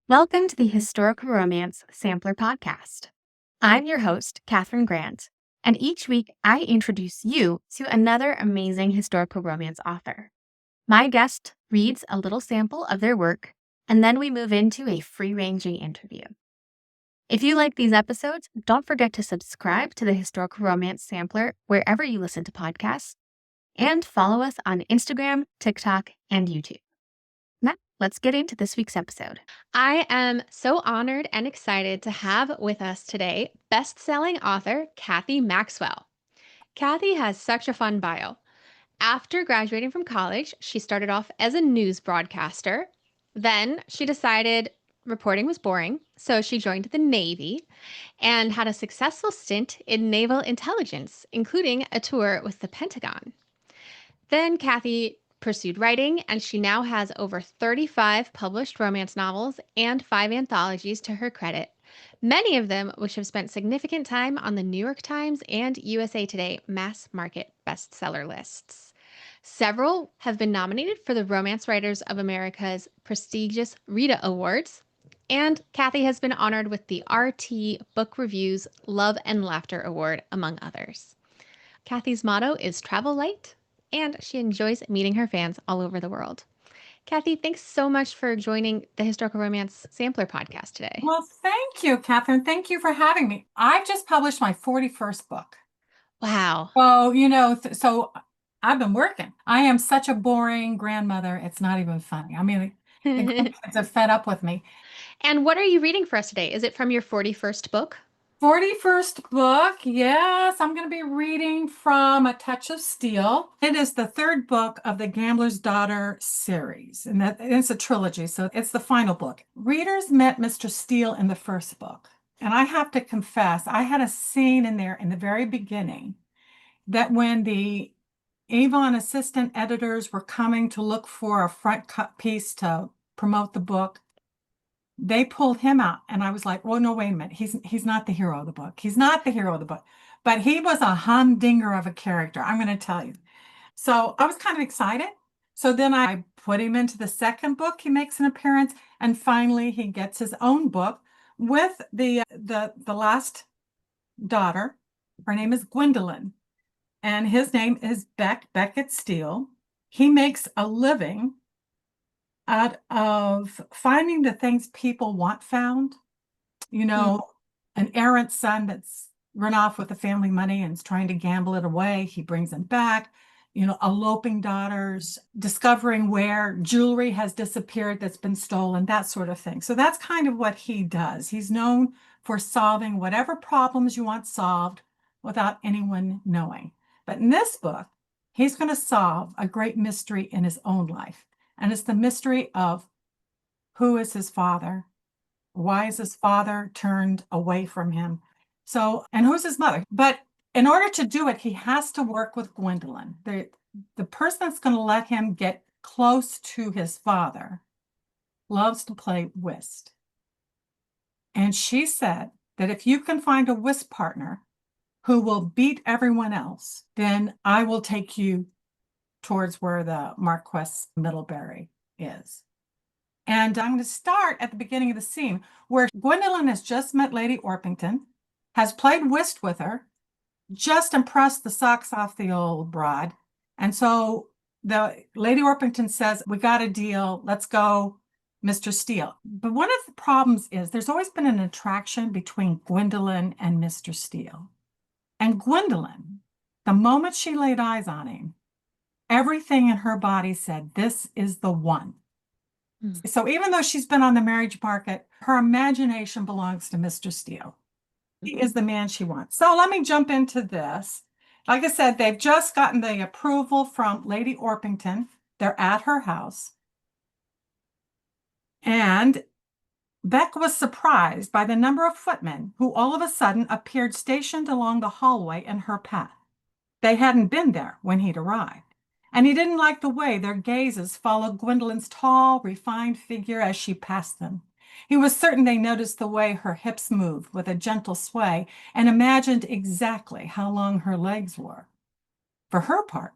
Welcome to the Historical Romance Sampler Podcast. I'm your host, Katherine Grant, and each week I introduce you to another amazing historical romance author. My guest reads a little sample of their work, and then we move into a free-ranging interview. If you like these episodes, don't forget to subscribe to the Historical Romance Sampler wherever you listen to podcasts, and follow us on Instagram, TikTok, and YouTube. Now, let's get into this week's episode. I am so honored and excited to have with us today best-selling author Cathy Maxwell. Cathy has such a fun bio. After graduating from college, she started off as a news broadcaster. Then she decided reporting was boring, so she joined the Navy and had a successful stint in naval intelligence, including a tour with the Pentagon. Then Cathy pursued writing, and she now has over 35 published romance novels and 5 anthologies to her credit, many of them which have spent significant time on the New York Times and USA Today mass market bestseller lists. Several have been nominated for the Romance Writers of America's prestigious Rita Awards, and Cathy has been honored with the RT Book Review's Love and Laughter Award, among others. Cathy's motto is travel light, and she enjoys meeting her fans all over the world. Cathy, thanks so much for joining the Historical Romance Sampler podcast today. Well, thank you, Katherine. Thank you for having me. I've just published my 41st book. Wow. So I've been working. I am such a boring grandmother. It's not even funny. I mean, the grandkids are fed up with me. And what are you reading for us today? Is it from your 41st book? 41st book. Yes, I'm going to be reading from A Touch of Steele. It is the third book of the Gambler's Daughter series, and it's a trilogy, so it's the final book. Readers met Mr. Steele in the first book, and I have to confess, I had a scene in there in the very beginning that when the Avon assistant editors were coming to look for a front cut piece to promote the book, they pulled him out, and I was like, well, no, wait a minute. He's not the hero of the book. He's not the hero of the book. But he was a humdinger of a character, I'm going to tell you. So I was kind of excited. So then I put him into the second book. He makes an appearance, and finally he gets his own book with the last daughter. Her name is Gwendolyn, and his name is Beckett Steele. He makes a living out of finding the things people want found. An errant son that's run off with the family money and is trying to gamble it away. He brings them back. Eloping daughters, discovering where jewelry has disappeared that's been stolen, that sort of thing. So that's kind of what he does. He's known for solving whatever problems you want solved without anyone knowing. But in this book, he's going to solve a great mystery in his own life. And it's the mystery of who is his father? Why is his father turned away from him? And who's his mother? But in order to do it, he has to work with Gwendolyn. The person that's going to let him get close to his father loves to play whist. And she said that if you can find a whist partner who will beat everyone else, then I will take you towards where the Marquess Middlebury is. And I'm going to start at the beginning of the scene where Gwendolyn has just met Lady Orpington, has played whist with her, just impressed the socks off the old broad. And so the Lady Orpington says, we got a deal. Let's go, Mr. Steele. But one of the problems is there's always been an attraction between Gwendolyn and Mr. Steele. And Gwendolyn, the moment she laid eyes on him, everything in her body said, this is the one. So even though she's been on the marriage market, her imagination belongs to Mr. Steele. He is the man she wants. So let me jump into this. Like I said, they've just gotten the approval from Lady Orpington. They're at her house. And Beck was surprised by the number of footmen who all of a sudden appeared stationed along the hallway in her path. They hadn't been there when he'd arrived. And he didn't like the way their gazes followed Gwendolyn's tall, refined figure as she passed them. He was certain they noticed the way her hips moved with a gentle sway and imagined exactly how long her legs were. For her part,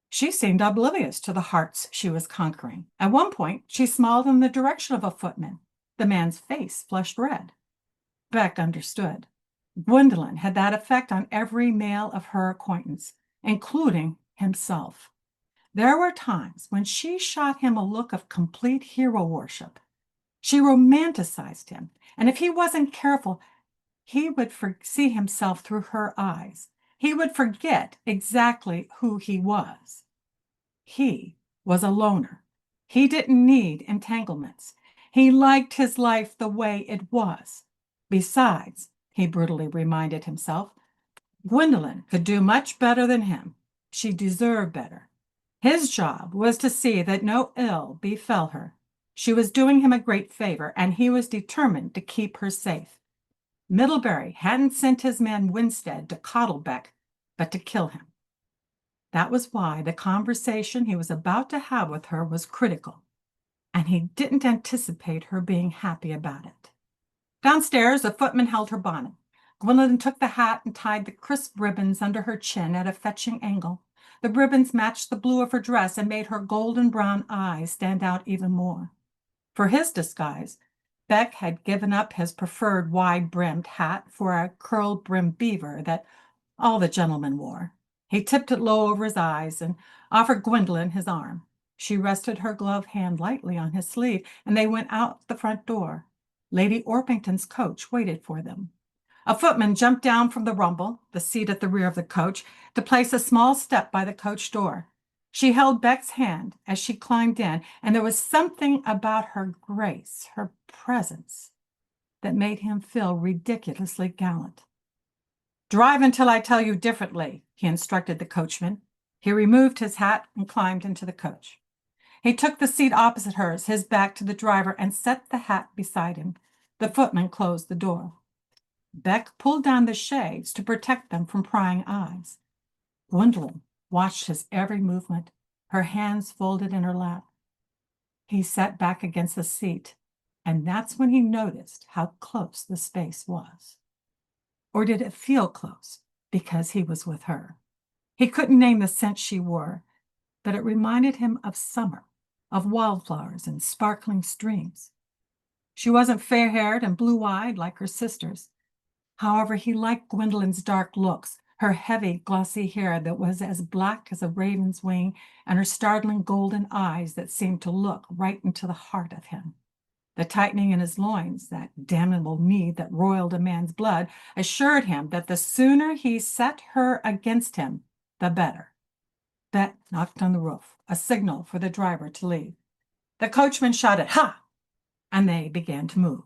she seemed oblivious to the hearts she was conquering. At one point, she smiled in the direction of a footman, The man's face flushed red. Beck understood. Gwendolyn had that effect on every male of her acquaintance, including himself. There were times when she shot him a look of complete hero worship. She romanticized him, and if he wasn't careful, he would see himself through her eyes. He would forget exactly who he was. He was a loner. He didn't need entanglements. He liked his life the way it was. Besides, he brutally reminded himself, Gwendolyn could do much better than him. She deserved better. His job was to see that no ill befell her. She was doing him a great favor, and he was determined to keep her safe. Middlebury hadn't sent his man Winstead to coddle Beck, but to kill him. That was why the conversation he was about to have with her was critical, and he didn't anticipate her being happy about it. Downstairs, a footman held her bonnet. Gwendolyn took the hat and tied the crisp ribbons under her chin at a fetching angle. The ribbons matched the blue of her dress and made her golden brown eyes stand out even more. For his disguise, Beck had given up his preferred wide-brimmed hat for a curl-brimmed beaver that all the gentlemen wore. He tipped it low over his eyes and offered Gwendolyn his arm. She rested her gloved hand lightly on his sleeve, and they went out the front door. Lady Orpington's coach waited for them. A footman jumped down from the rumble, the seat at the rear of the coach, to place a small step by the coach door. She held Beck's hand as she climbed in, and there was something about her grace, her presence, that made him feel ridiculously gallant. Drive until I tell you differently, he instructed the coachman. He removed his hat and climbed into the coach. He took the seat opposite hers, his back to the driver, and set the hat beside him. The footman closed the door. Beck pulled down the shades to protect them from prying eyes. Gwendolyn watched his every movement, her hands folded in her lap. He sat back against the seat, and that's when he noticed how close the space was. Or did it feel close because he was with her? He couldn't name the scent she wore, but it reminded him of summer, of wildflowers and sparkling streams. She wasn't fair-haired and blue-eyed like her sisters. However, he liked Gwendolyn's dark looks, her heavy, glossy hair that was as black as a raven's wing, and her startling golden eyes that seemed to look right into the heart of him. The tightening in his loins, that damnable need that roiled a man's blood, assured him that the sooner he set her against him, the better. Beck knocked on the roof, a signal for the driver to leave. The coachman shouted, "Ha!" and they began to move.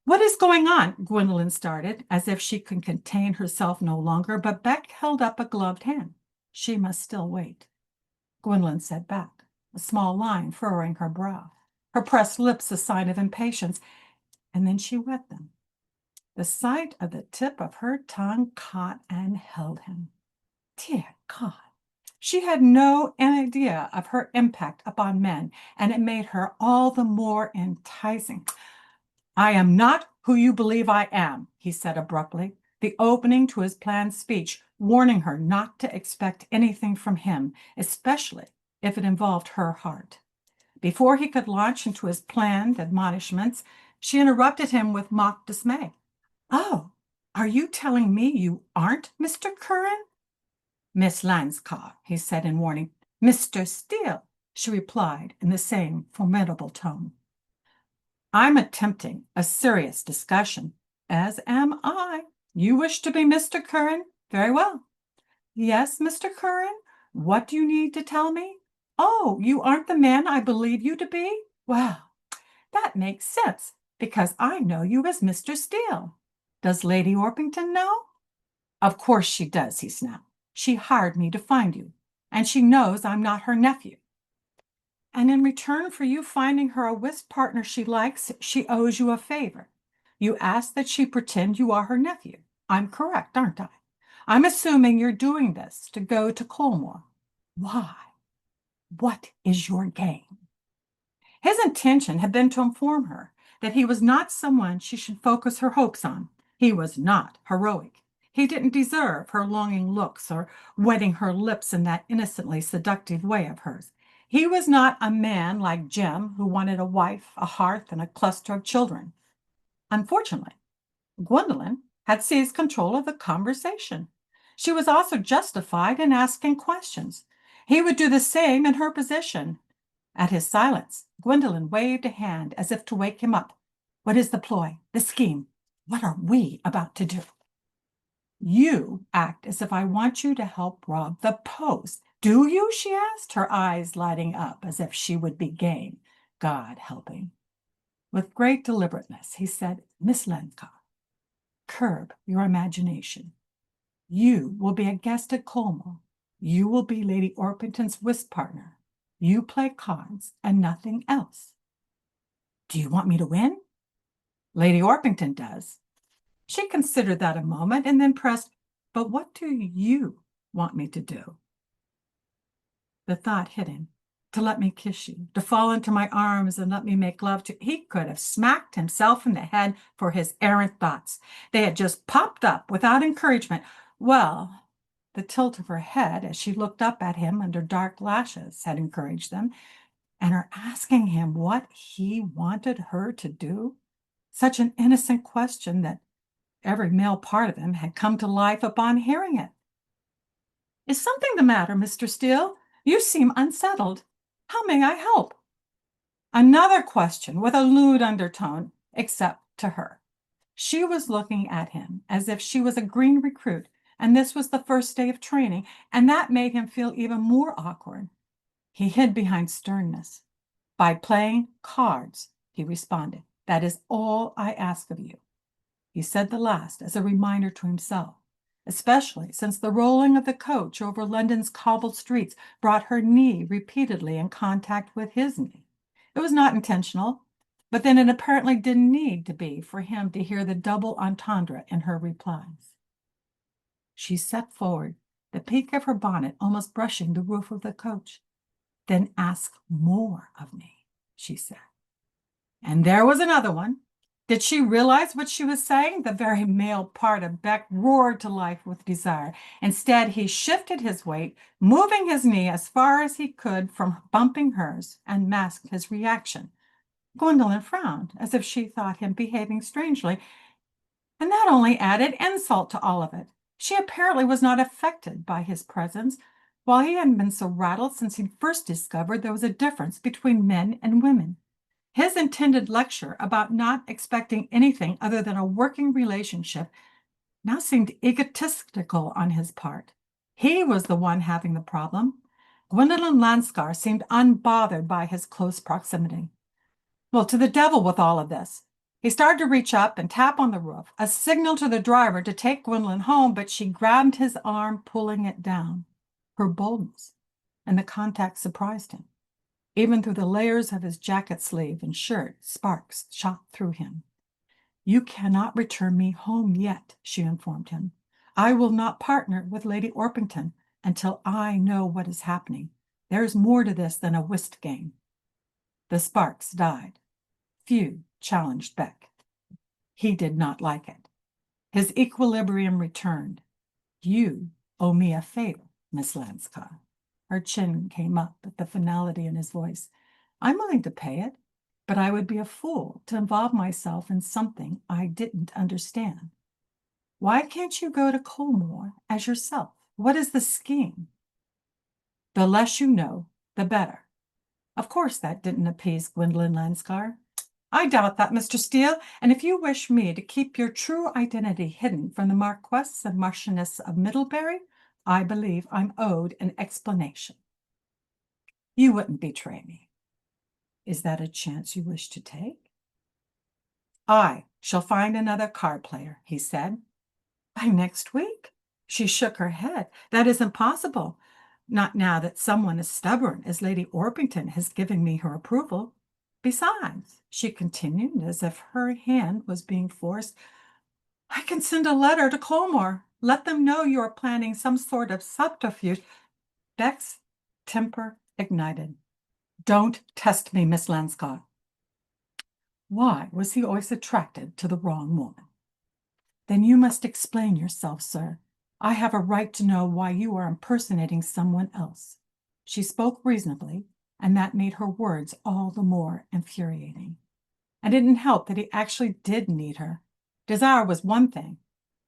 "What is going on?" Gwendolyn started, as if she could contain herself no longer, but Beck held up a gloved hand. She must still wait. Gwendolyn sat back, a small line furrowing her brow, her pressed lips a sign of impatience, and then she wet them. The sight of the tip of her tongue caught and held him. Dear God, she had no idea of her impact upon men, and it made her all the more enticing. "I am not who you believe I am," he said abruptly, the opening to his planned speech, warning her not to expect anything from him, especially if it involved her heart. Before he could launch into his planned admonishments, she interrupted him with mock dismay. "Oh, are you telling me you aren't Mr. Curran?" "Miss Lanscar," he said in warning. "Mr. Steele," she replied in the same formidable tone. "I'm attempting a serious discussion." "As am I. You wish to be Mr. Curran? Very well." "Yes, Mr. Curran? What do you need to tell me?" "Oh, you aren't the man I believe you to be? Well, that makes sense, because I know you as Mr. Steele. Does Lady Orpington know?" "Of course she does," he snapped. "She hired me to find you, and she knows I'm not her nephew." "And in return for you finding her a whist partner she likes, she owes you a favor. You ask that she pretend you are her nephew. I'm correct, aren't I? I'm assuming you're doing this to go to Colmore. Why? What is your game?" His intention had been to inform her that he was not someone she should focus her hopes on. He was not heroic. He didn't deserve her longing looks or wetting her lips in that innocently seductive way of hers. He was not a man like Jim who wanted a wife, a hearth, and a cluster of children. Unfortunately, Gwendolyn had seized control of the conversation. She was also justified in asking questions. He would do the same in her position. At his silence, Gwendolyn waved a hand as if to wake him up. What is the ploy, the scheme? What are we about to do? You act as if I want you to help rob the post. Do you? She asked, her eyes lighting up as if she would be game. God helping. With great deliberateness, he said, Miss Lenka, curb your imagination. You will be a guest at Colmore. You will be Lady Orpington's whist partner. You play cards and nothing else. Do you want me to win? Lady Orpington does. She considered that a moment and then pressed, but what do you want me to do? The thought hit him. To let me kiss you, to fall into my arms and let me make love to. He could have smacked himself in the head for his errant thoughts. They had just popped up without encouragement. Well, the tilt of her head as she looked up at him under dark lashes had encouraged them, and her asking him what he wanted her to do, such an innocent question that every male part of him had come to life upon hearing it. Is something the matter, Mr. Steele? You seem unsettled. How may I help? Another question with a lewd undertone, except to her. She was looking at him as if she was a green recruit, and this was the first day of training, and that made him feel even more awkward. He hid behind sternness. By playing cards, he responded. That is all I ask of you. He said the last as a reminder to himself, especially since the rolling of the coach over London's cobbled streets brought her knee repeatedly in contact with his knee. It was not intentional, but then it apparently didn't need to be for him to hear the double entendre in her replies. She stepped forward, the peak of her bonnet almost brushing the roof of the coach. Then ask more of me, she said. And there was another one. Did she realize what she was saying? The very male part of Beck roared to life with desire. Instead, he shifted his weight, moving his knee as far as he could from bumping hers, and masked his reaction. Gwendolyn frowned, as if she thought him behaving strangely, and that only added insult to all of it. She apparently was not affected by his presence, while he hadn't been so rattled since he first discovered there was a difference between men and women. His intended lecture about not expecting anything other than a working relationship now seemed egotistical on his part. He was the one having the problem. Gwendolyn Lanskar seemed unbothered by his close proximity. Well, to the devil with all of this. He started to reach up and tap on the roof, a signal to the driver to take Gwendolyn home, but she grabbed his arm, pulling it down. Her boldness and the contact surprised him. Even through the layers of his jacket sleeve and shirt, sparks shot through him. You cannot return me home yet, she informed him. I will not partner with Lady Orpington until I know what is happening. There is more to this than a whist game. The sparks died. Few challenged Beck. He did not like it. His equilibrium returned. You owe me a favor, Miss Lanskar. Her chin came up at the finality in his voice. I'm willing to pay it, but I would be a fool to involve myself in something I didn't understand. Why can't you go to Colmore as yourself? What is the scheme? The less you know, the better. Of course, that didn't appease Gwendolyn Lanskar. I doubt that, Mr. Steele, and if you wish me to keep your true identity hidden from the Marquess and Marchioness of Middlebury, I believe I'm owed an explanation. You wouldn't betray me. Is that a chance you wish to take? I shall find another card player, he said. By next week? She shook her head. That isn't possible. Not now that someone as stubborn as Lady Orpington has given me her approval. Besides, she continued, as if her hand was being forced, I can send a letter to Colmore. Let them know you are planning some sort of subterfuge. Beck's temper ignited. Don't test me, Miss Lanskar. Why was he always attracted to the wrong woman? Then you must explain yourself, sir. I have a right to know why you are impersonating someone else. She spoke reasonably, and that made her words all the more infuriating. It didn't help that he actually did need her. Desire was one thing.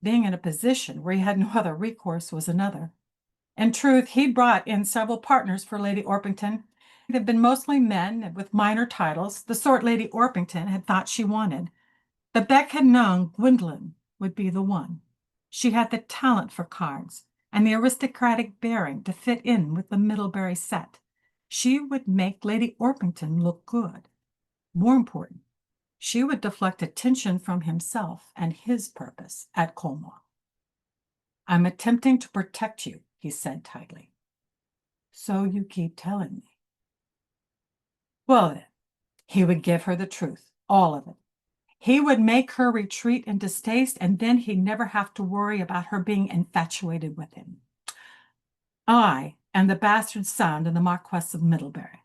Being in a position where he had no other recourse was another. In truth, he'd brought in several partners for Lady Orpington. They'd been mostly men with minor titles, the sort Lady Orpington had thought she wanted. But Beck had known Gwendolen would be the one. She had the talent for cards and the aristocratic bearing to fit in with the Middlebury set. She would make Lady Orpington look good. More important, she would deflect attention from himself and his purpose at Colmore. "I'm attempting to protect you," he said tightly. "So you keep telling me." Well, then, he would give her the truth, all of it. He would make her retreat in distaste, and then he'd never have to worry about her being infatuated with him. "I am the bastard son of the Marquess of Middlebury.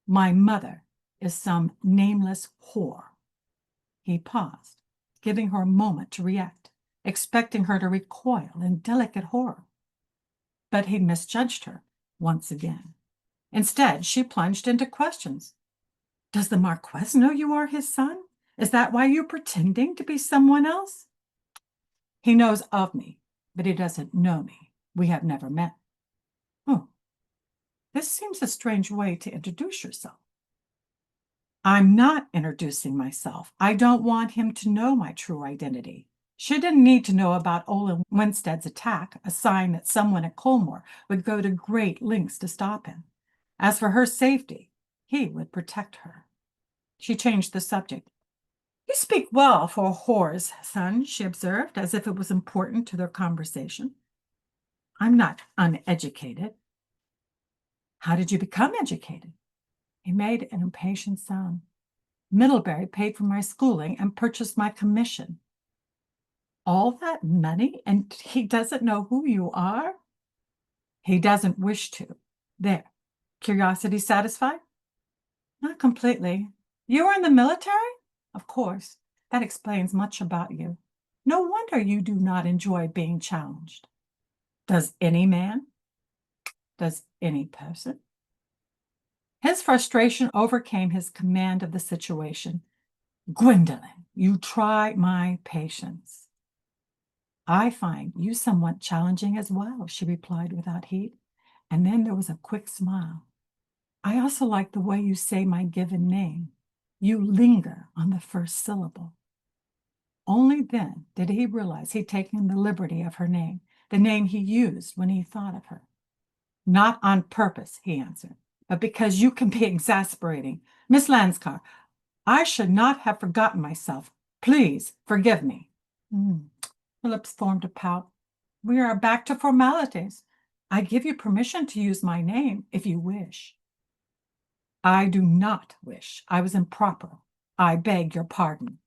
My mother is some nameless whore." He paused, giving her a moment to react, expecting her to recoil in delicate horror. But he misjudged her once again. Instead, she plunged into questions. "Does the Marquess know you are his son? Is that why you're pretending to be someone else?" "He knows of me, but he doesn't know me. We have never met." "Oh, this seems a strange way to introduce yourself." "I'm not introducing myself. I don't want him to know my true identity." She didn't need to know about Olin Winstead's attack, a sign that someone at Colmore would go to great lengths to stop him. As for her safety, he would protect her. She changed the subject. "You speak well for a whore's son," she observed, as if it was important to their conversation. "I'm not uneducated." "How did you become educated?" He made an impatient sound. "Middlebury paid for my schooling and purchased my commission." "All that money, and he doesn't know who you are?" "He doesn't wish to. There. Curiosity satisfied?" "Not completely. You were in the military? Of course. That explains much about you. No wonder you do not enjoy being challenged." "Does any man? Does any person?" His frustration overcame his command of the situation. "Gwendolen, you try my patience." "I find you somewhat challenging as well," she replied without heat. And then there was a quick smile. "I also like the way you say my given name. You linger on the first syllable." Only then did he realize he'd taken the liberty of her name, the name he used when he thought of her. "Not on purpose," he answered, "but because you can be exasperating. Miss Lanscar, I should not have forgotten myself. Please forgive me." Her lips formed a pout. "We are back to formalities. I give you permission to use my name if you wish." "I do not wish. I was improper. I beg your pardon."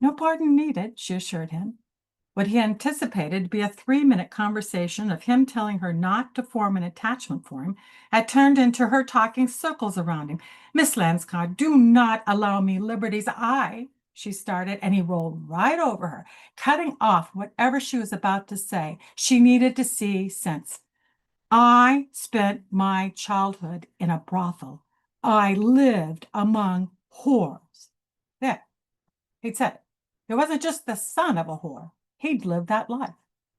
"No pardon needed," she assured him. What he anticipated to be a 3-minute conversation of him telling her not to form an attachment for him had turned into her talking circles around him. "Miss Lanscar, do not allow me liberties. She started, and he rolled right over her, cutting off whatever she was about to say. She needed to see sense. "I spent my childhood in a brothel. I lived among whores." There, he'd said it. He wasn't just the son of a whore. He'd lived that life.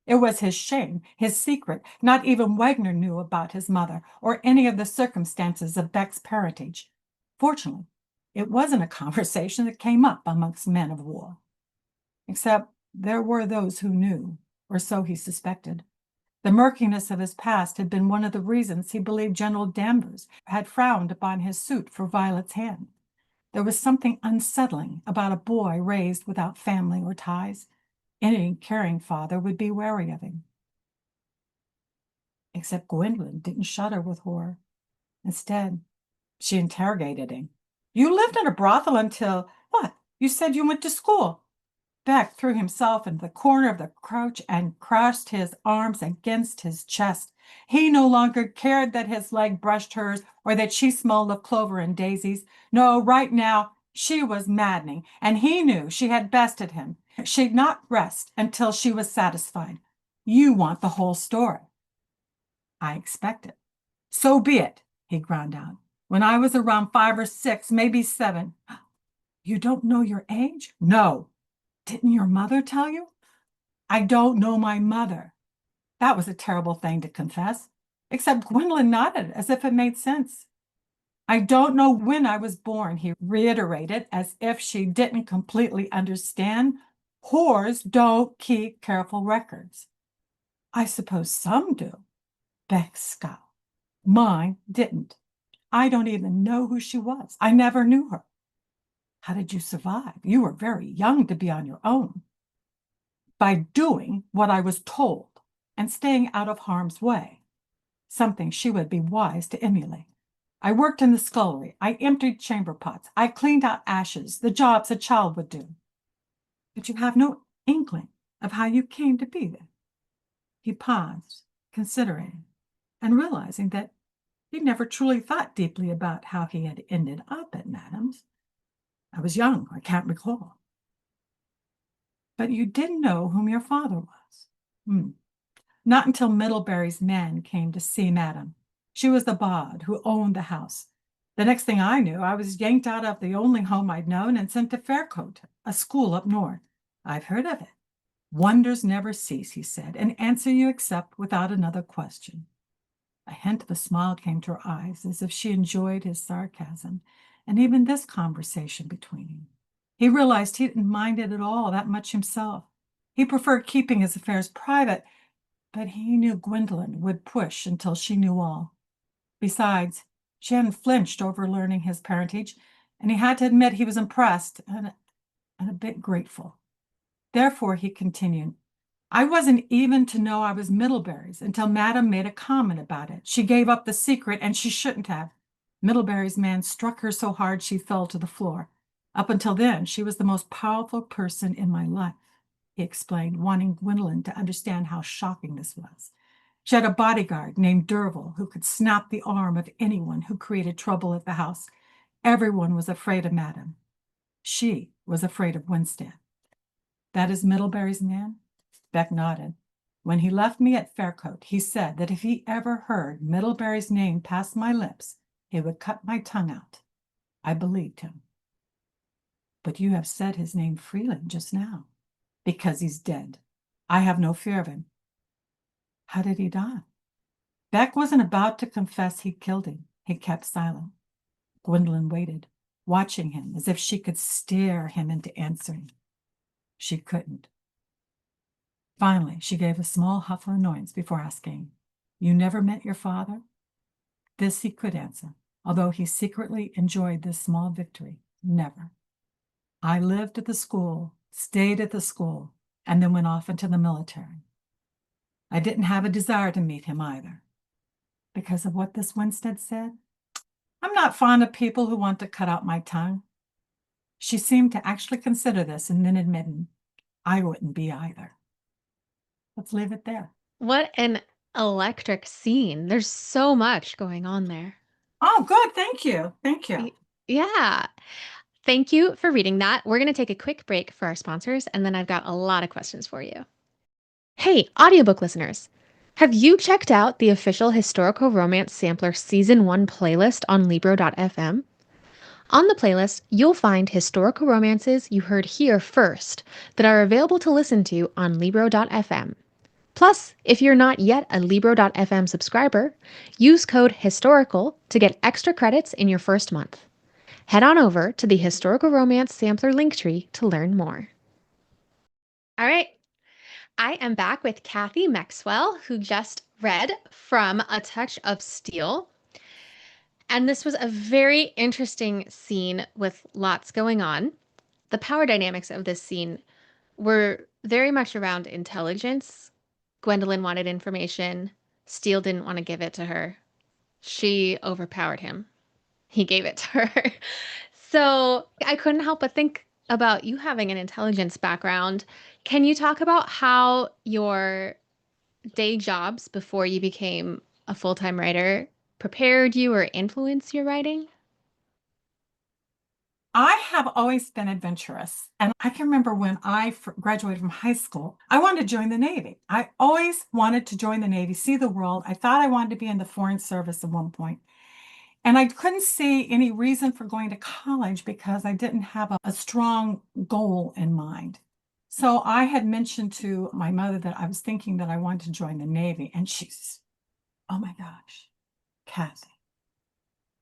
It was his shame, his secret. Not even Wagner knew about his mother or any of the circumstances of Beck's parentage. Fortunately, it wasn't a conversation that came up amongst men of war. Except there were those who knew, or so he suspected. The murkiness of his past had been one of the reasons he believed General Danvers had frowned upon his suit for Violet's hand. There was something unsettling about a boy raised without family or ties. Any caring father would be wary of him. Except Gwendolen didn't shudder with horror. Instead, she interrogated him. "You lived in a brothel until what? You said you went to school." Beck threw himself into the corner of the couch and crossed his arms against his chest. He no longer cared that his leg brushed hers or that she smelled of clover and daisies. No, right now she was maddening, and he knew she had bested him. She'd not rest until she was satisfied. "You want the whole story." "I expect it." "So be it," he ground out. when I was around 5 or 6, maybe 7. You don't know your age? No. Didn't your mother tell you? I don't know my mother. That was a terrible thing to confess, except Gwendolyn nodded as if it made sense. I don't know when I was born, he reiterated, as if she didn't completely understand. Whores don't keep careful records. I suppose some do. Beck scowled. Mine didn't. I don't even know who she was. I never knew her. How did you survive? You were very young to be on your own. By doing what I was told and staying out of harm's way, something she would be wise to emulate. I worked in the scullery. I emptied chamber pots. I cleaned out ashes, the jobs a child would do. But you have no inkling of how you came to be there. He paused, considering, and realizing that he never truly thought deeply about how he had ended up at Madam's. I was young, I can't recall. But you didn't know whom your father was. Not until Middlebury's men came to see Madam. She was the bawd who owned the house. The next thing I knew, I was yanked out of the only home I'd known and sent to Faircote, a school up north. I've heard of it. Wonders never cease, he said, and answer you accept without another question. A hint of a smile came to her eyes, as if she enjoyed his sarcasm, and even this conversation between them. He realized he didn't mind it at all that much himself. He preferred keeping his affairs private, but he knew Gwendolyn would push until she knew all. Besides, she hadn't flinched over learning his parentage, and he had to admit he was impressed and a bit grateful. Therefore, he continued, I wasn't even to know I was Middlebury's until Madam made a comment about it. She gave up the secret, and she shouldn't have. Middlebury's man struck her so hard she fell to the floor. Up until then, she was the most powerful person in my life, he explained, wanting Gwendolyn to understand how shocking this was. She had a bodyguard named Derville who could snap the arm of anyone who created trouble at the house. Everyone was afraid of Madam. She was afraid of Winstead. That is Middlebury's man? Beck nodded. When he left me at Faircote, he said that if he ever heard Middlebury's name pass my lips, he would cut my tongue out. I believed him. But you have said his name freely just now. Because he's dead. I have no fear of him. How did he die? Beck wasn't about to confess he killed him. He kept silent. Gwendolyn waited, watching him as if she could stare him into answering. She couldn't. Finally, she gave a small huff of annoyance before asking, You never met your father? This he could answer, although he secretly enjoyed this small victory. Never. I lived at the school, stayed at the school, and then went off into the military. I didn't have a desire to meet him either. Because of what this Winstead said? I'm not fond of people who want to cut out my tongue. She seemed to actually consider this and then admitted, I wouldn't be either. Let's leave it there. What an electric scene. There's so much going on there. Oh, good. Thank you. Thank you. Yeah. Thank you for reading that. We're going to take a quick break for our sponsors, and then I've got a lot of questions for you. Hey, audiobook listeners. Have you checked out the official Historical Romance Sampler Season 1 playlist on Libro.fm? On the playlist, you'll find historical romances you heard here first that are available to listen to on Libro.fm. Plus, if you're not yet a Libro.fm subscriber, use code HISTORICAL to get extra credits in your first month. Head on over to the Historical Romance Sampler Linktree to learn more. All right, I am back with Cathy Maxwell, who just read from A Touch of Steele. And this was a very interesting scene with lots going on. The power dynamics of this scene were very much around intelligence. Gwendolyn wanted information. Steele didn't want to give it to her. She overpowered him. He gave it to her. So I couldn't help but think about you having an intelligence background. Can you talk about how your day jobs before you became a full-time writer prepared you or influenced your writing? I have always been adventurous, and I can remember when I graduated from high school, I wanted to join the Navy. I always wanted to join the Navy, see the world. I thought I wanted to be in the Foreign Service at one point. And I couldn't see any reason for going to college because I didn't have a strong goal in mind. So I had mentioned to my mother that I was thinking that I wanted to join the Navy. And she's, oh my gosh, Kathy,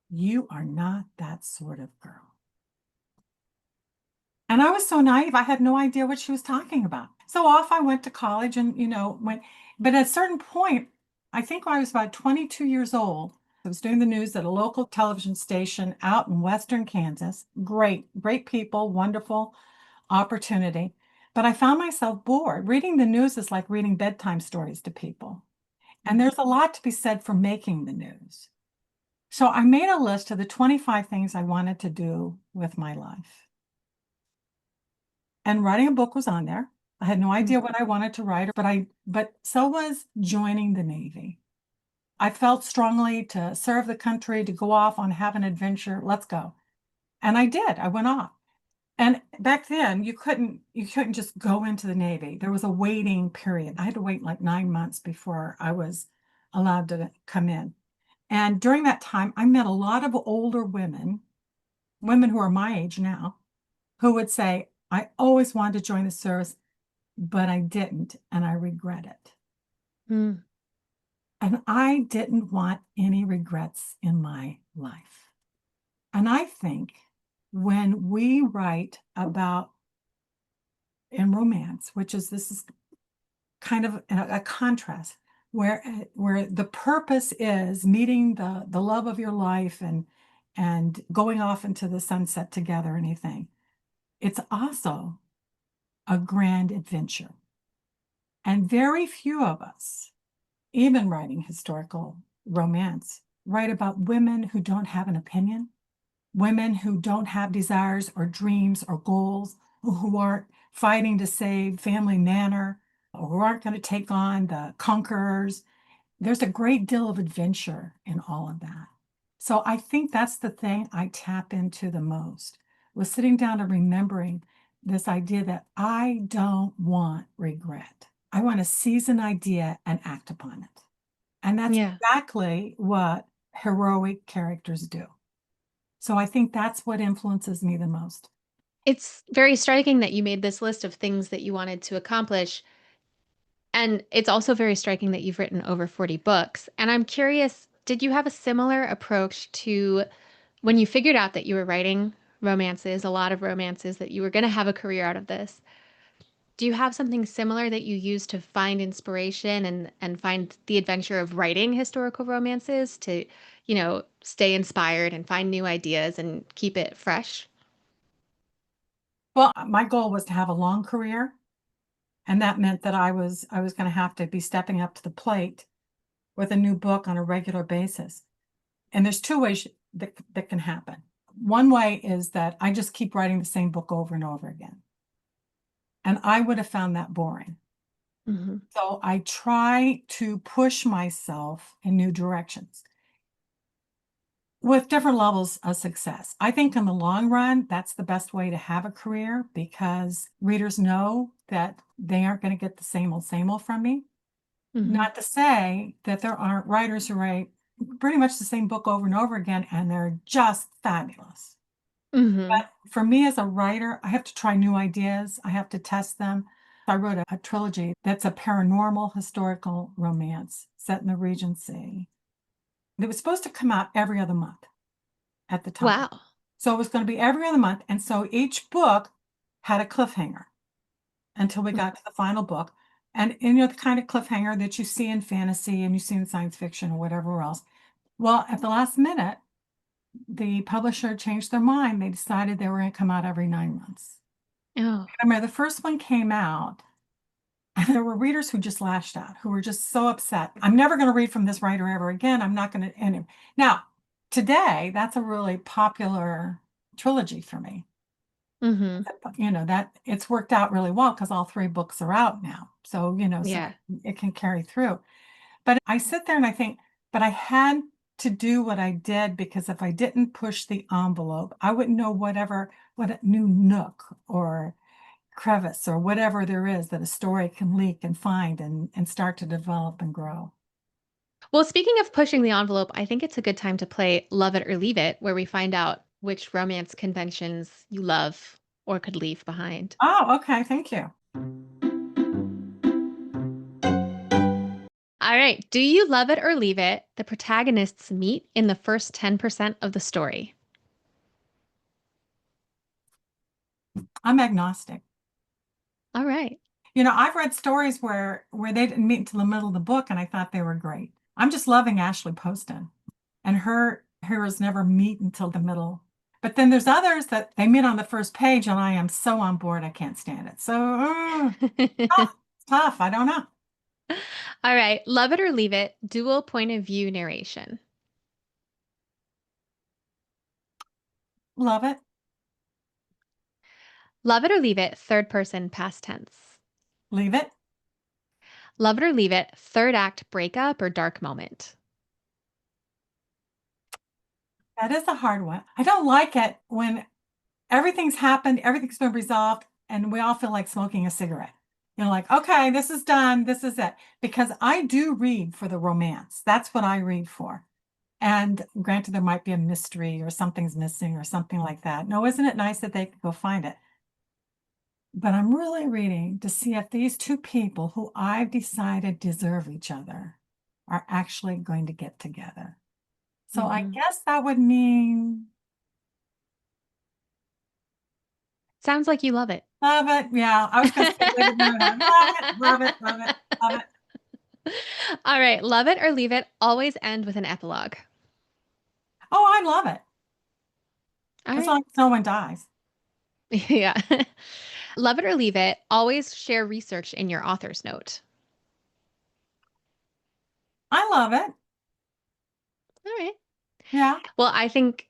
you are not that sort of girl. And I was so naive, I had no idea what she was talking about. So off I went to college and, went. But at a certain point, I think when I was about 22 years old, I was doing the news at a local television station out in Western Kansas. Great, great people, wonderful opportunity. But I found myself bored. Reading the news is like reading bedtime stories to people. And there's a lot to be said for making the news. So I made a list of the 25 things I wanted to do with my life. And writing a book was on there. I had no idea what I wanted to write, but so was joining the Navy. I felt strongly to serve the country, to go off on have an adventure. Let's go. And I did. I went off. And back then you couldn't just go into the Navy. There was a waiting period. I had to wait like 9 months before I was allowed to come in. And during that time, I met a lot of older women who are my age now, who would say, I always wanted to join the service, but I didn't, and I regret it. Mm. And I didn't want any regrets in my life. And I think when we write about in romance, this is kind of a contrast where the purpose is meeting the love of your life and going off into the sunset together, anything. It's also a grand adventure. And very few of us, even writing historical romance, write about women who don't have an opinion, women who don't have desires or dreams or goals, who aren't fighting to save family manor, or who aren't going to take on the conquerors. There's a great deal of adventure in all of that. So I think that's the thing I tap into the most, was sitting down and remembering this idea that I don't want regret. I want to seize an idea and act upon it. And that's Yeah. exactly what heroic characters do. So I think that's what influences me the most. It's very striking that you made this list of things that you wanted to accomplish. And it's also very striking that you've written over 40 books. And I'm curious, did you have a similar approach to when you figured out that you were writing romances, a lot of romances, that you were going to have a career out of this? Do you have something similar that you use to find inspiration and find the adventure of writing historical romances to, stay inspired and find new ideas and keep it fresh? Well, my goal was to have a long career, and that meant that I was going to have to be stepping up to the plate with a new book on a regular basis. And there's two ways that can happen. One way is that I just keep writing the same book over and over again. And I would have found that boring. Mm-hmm. So I try to push myself in new directions with different levels of success. I think in the long run, that's the best way to have a career because readers know that they aren't going to get the same old from me. Mm-hmm. Not to say that there aren't writers who write pretty much the same book over and over again, and they're just fabulous. Mm-hmm. But for me as a writer, I have to try new ideas. I have to test them. I wrote a trilogy that's a paranormal historical romance set in the Regency. It was supposed to come out every other month at the time. Wow. So it was going to be every other month. And so each book had a cliffhanger until we got to the final book. And the kind of cliffhanger that you see in fantasy and you see in science fiction or whatever else. Well, at the last minute, the publisher changed their mind. They decided they were going to come out every 9 months. Oh. I remember the first one came out, and there were readers who just lashed out, who were just so upset. I'm never going to read from this writer ever again. I'm not going to. And now, today, that's a really popular trilogy for me. Mm-hmm. That it's worked out really well because all three books are out now. So, so Yeah. it can carry through. But I sit there and I think, but I had to do what I did because if I didn't push the envelope, I wouldn't know what a new nook or crevice or whatever there is that a story can leak and find and start to develop and grow. Well, speaking of pushing the envelope, I think it's a good time to play Love It or Leave It, where we find out which romance conventions you love or could leave behind. Oh, okay. Thank you. All right. Do you love it or leave it? The protagonists meet in the first 10% of the story. I'm agnostic. All right. I've read stories where they didn't meet until the middle of the book, and I thought they were great. I'm just loving Ashley Poston, and her heroes never meet until the middle. But then there's others that they meet on the first page, and I am so on board, I can't stand it. So tough, tough. I don't know. All right. Love it or leave it. Dual point of view narration. Love it. Love it or leave it. Third person past tense. Leave it. Love it or leave it. Third act breakup or dark moment. That is a hard one. I don't like it when everything's happened, everything's been resolved, and we all feel like smoking a cigarette. Like, okay, this is done, this is it. Because I do read for the romance. That's what I read for. And granted, there might be a mystery or something's missing or something like that. No, isn't it nice that they could go find it? But I'm really reading to see if these two people who I've decided deserve each other are actually going to get together. So I guess that would mean Sounds like you love it. love it. Yeah, I was going to say love it, love it, love it, love it. All right. Love it or leave it. Always end with an epilogue. Oh, I love it. All As right. long as no one dies. Yeah. Love it or leave it. Always share research in your author's note. I love it. All right. Yeah. Well, I think,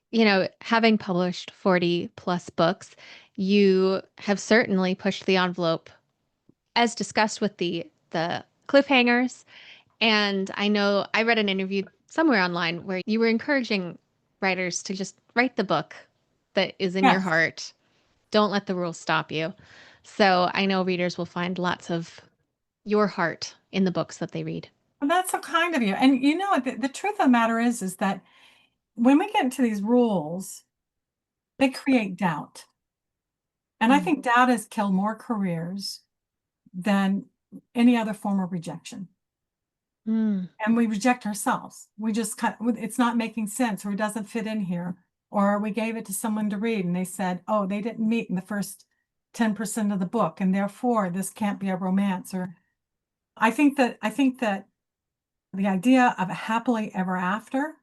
having published 40 plus books, you have certainly pushed the envelope as discussed with the cliffhangers. And I know I read an interview somewhere online where you were encouraging writers to just write the book that is in your Yes. heart. Don't let the rules stop you. So I know readers will find lots of your heart in the books that they read. Well, that's so kind of you. And the truth of the matter is that when we get into these rules, they create doubt. And I think doubt has killed more careers than any other form of rejection. Mm. And we reject ourselves. We just it's not making sense, or it doesn't fit in here. Or we gave it to someone to read and they said, oh, they didn't meet in the first 10% of the book, and therefore this can't be a romance. Or I think that the idea of a happily ever after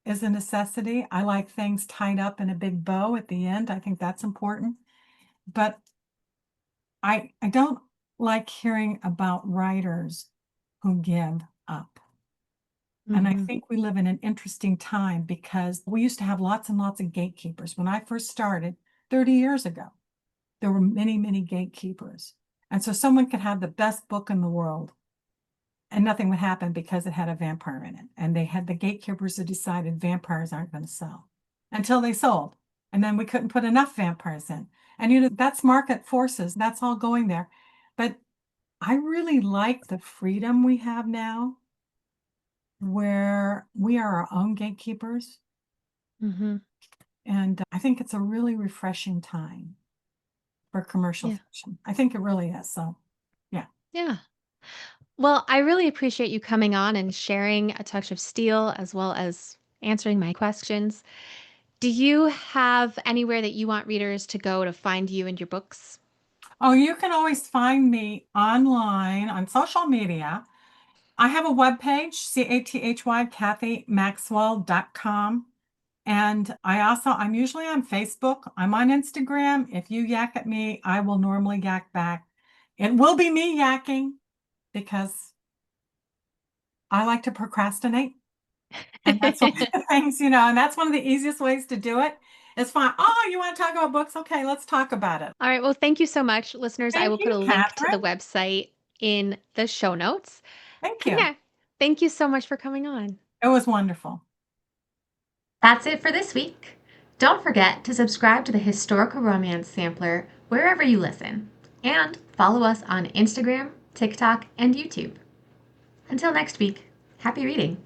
is a necessity. I like things tied up in a big bow at the end. I think that's important. But I don't like hearing about writers who give up. And I think we live in an interesting time because we used to have lots and lots of gatekeepers. When I first started 30 years ago, there were many, many gatekeepers. And so someone could have the best book in the world and nothing would happen because it had a vampire in it. And they had the gatekeepers that decided vampires aren't going to sell until they sold. And then we couldn't put enough vampires in. And that's market forces. That's all going there. But I really like the freedom we have now where we are our own gatekeepers. Mm-hmm. And I think it's a really refreshing time for commercial Yeah. fiction. I think it really is. So, yeah. Yeah. Well, I really appreciate you coming on and sharing a touch of steel as well as answering my questions. Do you have anywhere that you want readers to go to find you and your books? Oh, you can always find me online on social media. I have a webpage, CATHY, CathyMaxwell.com. And I'm usually on Facebook. I'm on Instagram. If you yak at me, I will normally yak back. It will be me yakking because I like to procrastinate. And that's one of the things, and that's one of the easiest ways to do it. It's fine. Oh, you want to talk about books? Okay, let's talk about it. All right. Well, thank you so much, listeners. I Thank will put you, a link to the Catherine. website in the show notes. Thank And you. yeah, thank you so much for coming on. It was wonderful. That's it for this week. Don't forget to subscribe to the Historical Romance Sampler wherever you listen, and follow us on Instagram, TikTok, and YouTube. Until next week. Happy reading.